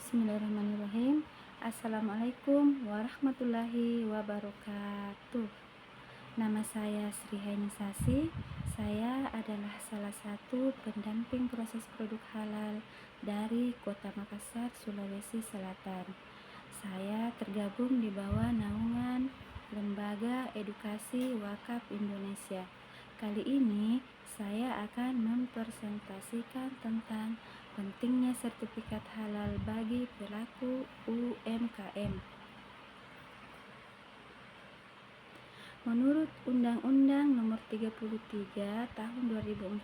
Bismillahirrahmanirrahim. Assalamualaikum warahmatullahi wabarakatuh. Nama saya Sri Hainisasi. Saya adalah salah satu pendamping proses produk halal dari Kota Makassar, Sulawesi Selatan. Saya tergabung di bawah naungan Lembaga Edukasi Wakaf Indonesia. Kali ini saya akan mempresentasikan tentang pentingnya sertifikat halal bagi pelaku UMKM. Menurut Undang-Undang Nomor 33 Tahun 2014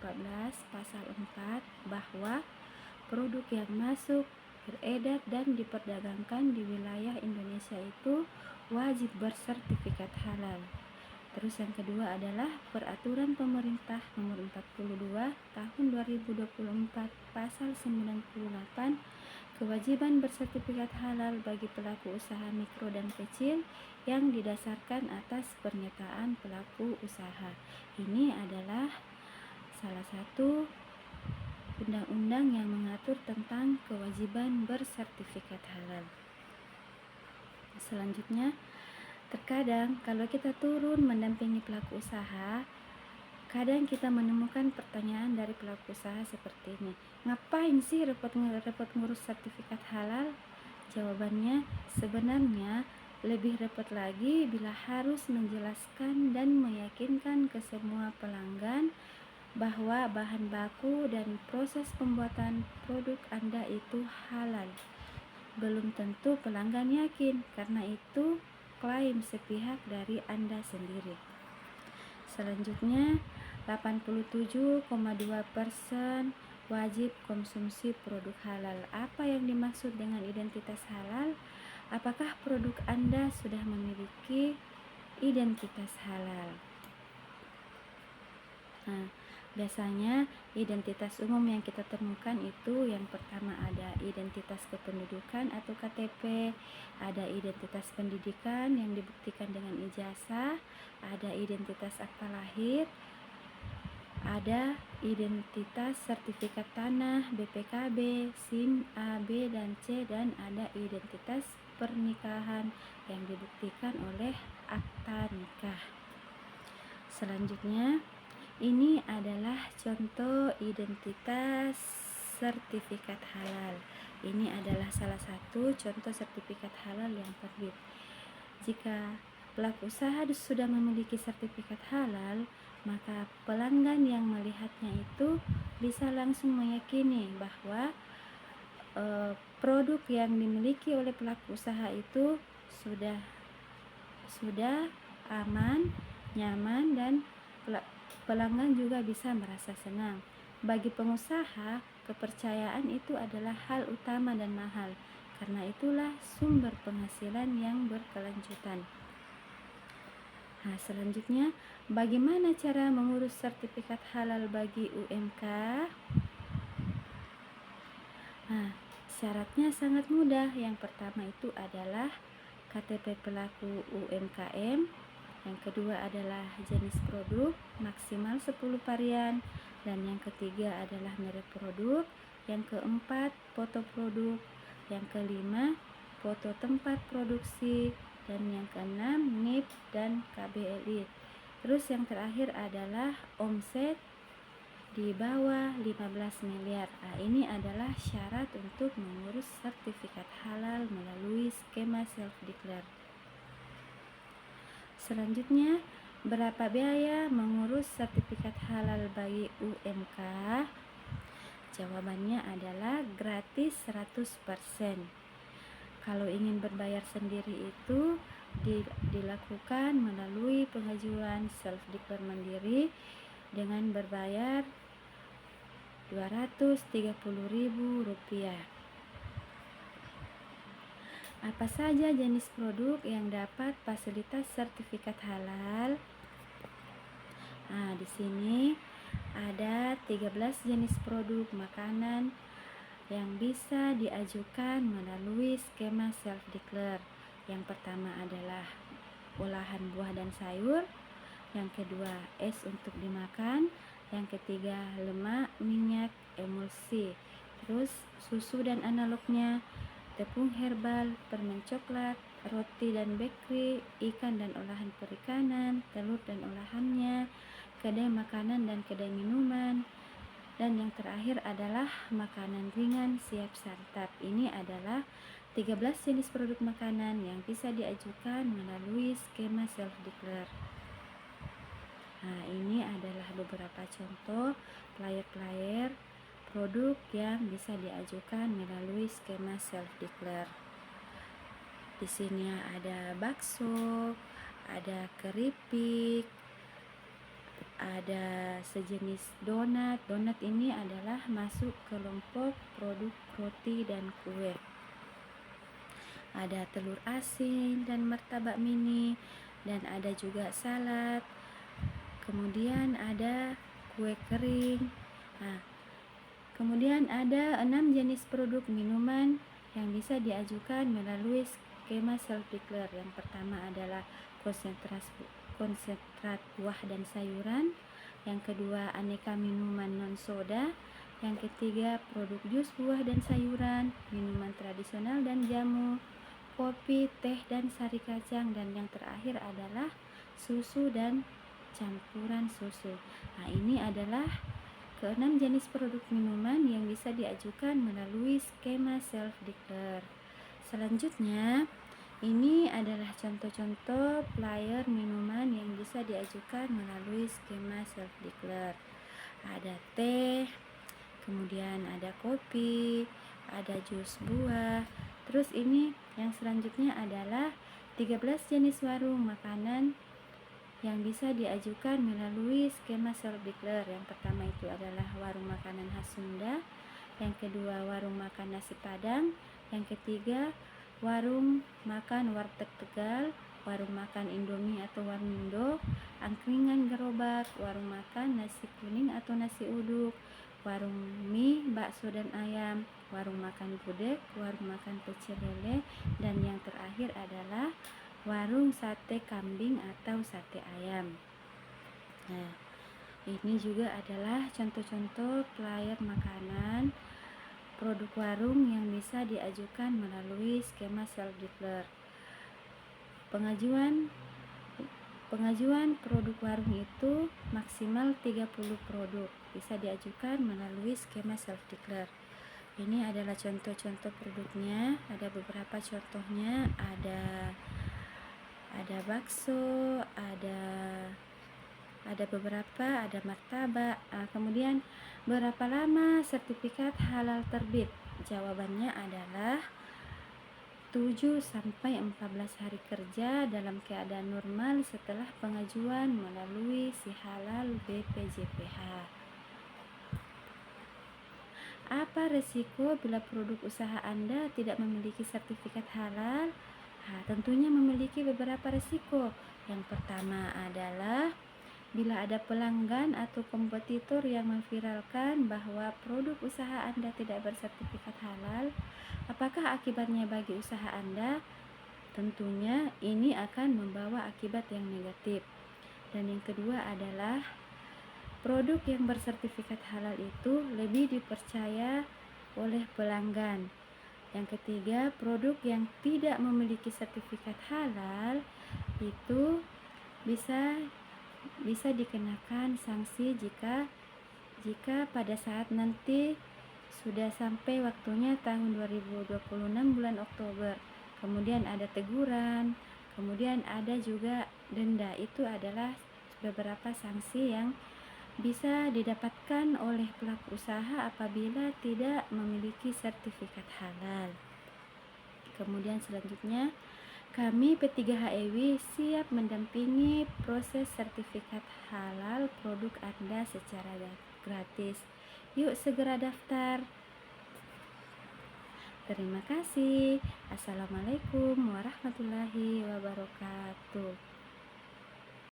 Pasal 4 bahwa produk yang masuk, beredar dan diperdagangkan di wilayah Indonesia itu wajib bersertifikat halal. Terus yang kedua adalah Peraturan Pemerintah Nomor 42 Tahun 2024 Pasal 98 kewajiban bersertifikat halal bagi pelaku usaha mikro dan kecil yang didasarkan atas pernyataan pelaku usaha. Ini adalah salah satu undang-undang yang mengatur tentang kewajiban bersertifikat halal. Selanjutnya, terkadang kalau kita turun mendampingi pelaku usaha, kadang kita menemukan pertanyaan dari pelaku usaha seperti ini. Ngapain sih repot ngurus sertifikat halal? Jawabannya, sebenarnya lebih repot lagi bila harus menjelaskan dan meyakinkan ke semua pelanggan bahwa bahan baku dan proses pembuatan produk Anda itu halal. Belum tentu pelanggan yakin, karena itu klaim sepihak dari Anda sendiri. Selanjutnya, 87,2% wajib konsumsi produk halal. Apa yang dimaksud dengan identitas halal? Apakah produk Anda sudah memiliki identitas halal? Nah, biasanya identitas umum yang kita temukan itu yang pertama ada identitas kependudukan atau KTP, ada identitas pendidikan yang dibuktikan dengan ijazah, ada identitas akta lahir, ada identitas sertifikat tanah, BPKB, SIM A, B, dan C, dan ada identitas pernikahan yang dibuktikan oleh akta nikah. Selanjutnya, ini adalah contoh identitas sertifikat halal. Ini adalah salah satu contoh sertifikat halal yang terbit. Jika pelaku usaha sudah memiliki sertifikat halal, maka pelanggan yang melihatnya itu bisa langsung meyakini bahwa produk yang dimiliki oleh pelaku usaha itu sudah aman, nyaman, dan pelanggan juga bisa merasa senang. Bagi pengusaha, kepercayaan itu adalah hal utama dan mahal. Karena itulah sumber penghasilan yang berkelanjutan. Nah, selanjutnya, bagaimana cara mengurus sertifikat halal bagi UMK? Nah, syaratnya sangat mudah. Yang pertama itu adalah KTP pelaku UMKM. Yang kedua adalah jenis produk maksimal 10 varian, dan yang ketiga adalah merek produk, yang keempat foto produk, yang kelima foto tempat produksi, dan yang keenam NIP dan KBLI. Terus yang terakhir adalah omset di bawah 15 miliar. Nah, ini adalah syarat untuk mengurus sertifikat halal melalui skema self-declare. Selanjutnya, berapa biaya mengurus sertifikat halal bagi UMK? Jawabannya adalah gratis 100%. Kalau ingin berbayar sendiri itu dilakukan melalui pengajuan self-declare mandiri dengan berbayar Rp230.000. Apa saja jenis produk yang dapat fasilitas sertifikat halal? Nah, di sini ada 13 jenis produk makanan yang bisa diajukan melalui skema self-declare. Yang pertama adalah olahan buah dan sayur, yang kedua es untuk dimakan, yang ketiga lemak, minyak, emulsi, terus susu dan analognya, tepung herbal, permen coklat, roti dan bakery, ikan dan olahan perikanan, telur dan olahannya, kedai makanan dan kedai minuman, dan yang terakhir adalah makanan ringan siap santap. Ini adalah 13 jenis produk makanan yang bisa diajukan melalui skema self-declare. Nah, ini adalah beberapa contoh player-player produk yang bisa diajukan melalui skema self-declare. Di sini ada bakso, ada keripik, ada sejenis donat. Donat ini adalah masuk kelompok produk roti dan kue. Ada telur asin dan martabak mini, dan ada juga salad. Kemudian ada kue kering. Nah, kemudian ada 6 jenis produk minuman yang bisa diajukan melalui skema self-declare. Yang pertama adalah konsentrat buah dan sayuran. Yang kedua, aneka minuman non soda. Yang ketiga, produk jus buah dan sayuran, minuman tradisional dan jamu, kopi, teh dan sari kacang, dan yang terakhir adalah susu dan campuran susu. Nah, ini adalah ke-6 jenis produk minuman yang bisa diajukan melalui skema self-declare. Selanjutnya, ini adalah contoh-contoh player minuman yang bisa diajukan melalui skema self-declare. Ada teh, kemudian ada kopi, ada jus buah. Terus ini yang selanjutnya adalah 13 jenis warung makanan yang bisa diajukan melalui skema self-declare. Yang pertama itu adalah warung makanan khas Sunda, yang kedua warung makan nasi Padang, yang ketiga warung makan warteg Tegal, warung makan Indomie atau warmindo, angkringan gerobak, warung makan nasi kuning atau nasi uduk, warung mie, bakso dan ayam, warung makan gudeg, warung makan pecel lele, dan yang terakhir adalah warung sate kambing atau sate ayam. Nah, ini juga adalah contoh-contoh player makanan produk warung yang bisa diajukan melalui skema self-declare. Pengajuan produk warung itu maksimal 30 produk, bisa diajukan melalui skema self-declare. Ini adalah contoh-contoh produknya, ada beberapa contohnya, ada bakso, ada beberapa, ada martabak. Kemudian berapa lama sertifikat halal terbit? Jawabannya adalah 7-14 hari kerja dalam keadaan normal setelah pengajuan melalui si halal BPJPH. Apa resiko bila produk usaha Anda tidak memiliki sertifikat halal? Nah, tentunya memiliki beberapa resiko. Yang pertama adalah bila ada pelanggan atau kompetitor yang memviralkan bahwa produk usaha Anda tidak bersertifikat halal, apakah akibatnya bagi usaha Anda? Tentunya ini akan membawa akibat yang negatif. Dan yang kedua adalah produk yang bersertifikat halal itu lebih dipercaya oleh pelanggan. Yang ketiga, produk yang tidak memiliki sertifikat halal itu bisa dikenakan sanksi jika pada saat nanti sudah sampai waktunya tahun 2026 bulan Oktober. Kemudian ada teguran, kemudian ada juga denda. Itu adalah beberapa sanksi yang bisa didapatkan oleh pelaku usaha apabila tidak memiliki sertifikat halal. Kemudian selanjutnya, kami P3HEW siap mendampingi proses sertifikat halal produk Anda secara gratis. Yuk segera daftar. Terima kasih. Assalamualaikum warahmatullahi wabarakatuh.